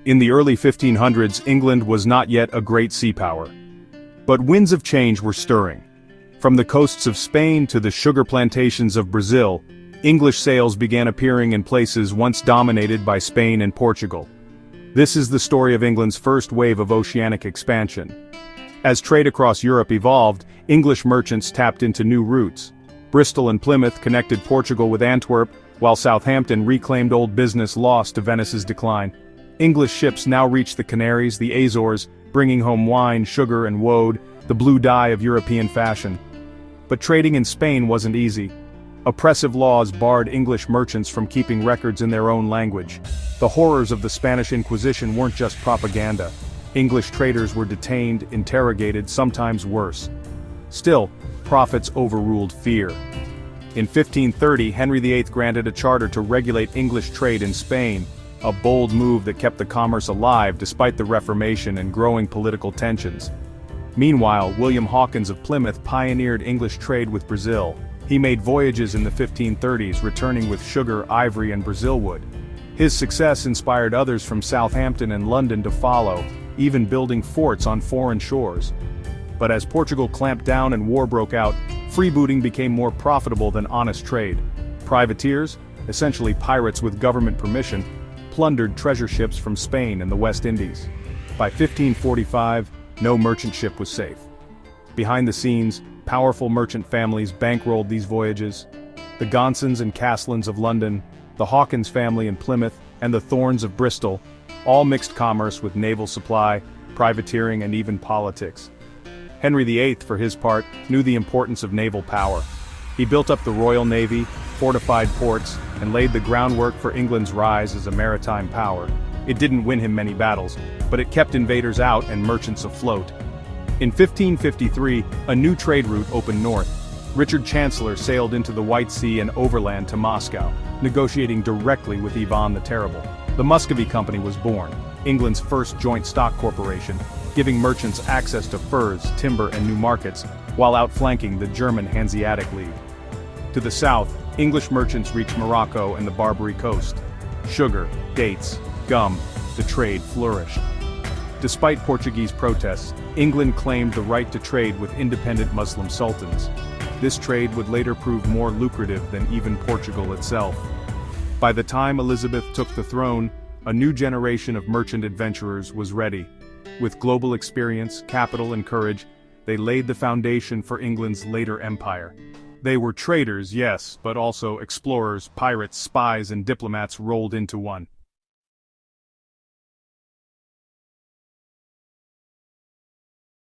In the early 1500s, England was not yet a great sea power. But winds of change were stirring. From the coasts of Spain to the sugar plantations of Brazil, English sails began appearing in places once dominated by Spain and Portugal. This is the story of England's first wave of oceanic expansion. As trade across Europe evolved, English merchants tapped into new routes. Bristol and Plymouth connected Portugal with Antwerp, while Southampton reclaimed old business lost to Venice's decline. English ships now reached the Canaries, the Azores, bringing home wine, sugar, and woad, the blue dye of European fashion. But trading in Spain wasn't easy. Oppressive laws barred English merchants from keeping records in their own language. The horrors of the Spanish Inquisition weren't just propaganda. English traders were detained, interrogated, sometimes worse. Still, prophets overruled fear. In 1530, Henry VIII granted a charter to regulate English trade in Spain, a bold move that kept the commerce alive despite the Reformation and growing political tensions. Meanwhile, William Hawkins of Plymouth pioneered English trade with Brazil. He made voyages in the 1530s, returning with sugar, ivory, and Brazil wood. His success inspired others from Southampton and London to follow, even building forts on foreign shores. But as Portugal clamped down and war broke out, freebooting became more profitable than honest trade. Privateers, essentially pirates with government permission, plundered treasure ships from Spain and the West Indies. By 1545, no merchant ship was safe. Behind the scenes, powerful merchant families bankrolled these voyages. The Gonsons and Castlans of London, the Hawkins family in Plymouth, and the Thorns of Bristol, all mixed commerce with naval supply, privateering, and even politics. Henry VIII, for his part, knew the importance of naval power. He built up the Royal Navy, fortified ports, and laid the groundwork for England's rise as a maritime power. It didn't win him many battles, but it kept invaders out and merchants afloat. In 1553, a new trade route opened north. Richard Chancellor sailed into the White Sea and overland to Moscow, negotiating directly with Ivan the Terrible. The Muscovy Company was born, England's first joint stock corporation, giving merchants access to furs, timber, and new markets, while outflanking the German Hanseatic League. To the south, English merchants reached Morocco and the Barbary coast. Sugar, dates, gum, the trade flourished. Despite Portuguese protests, England claimed the right to trade with independent Muslim sultans. This trade would later prove more lucrative than even Portugal itself. By the time Elizabeth took the throne, a new generation of merchant adventurers was ready. With global experience, capital, and courage, they laid the foundation for England's later empire. They were traders, yes, but also explorers, pirates, spies, and diplomats rolled into one.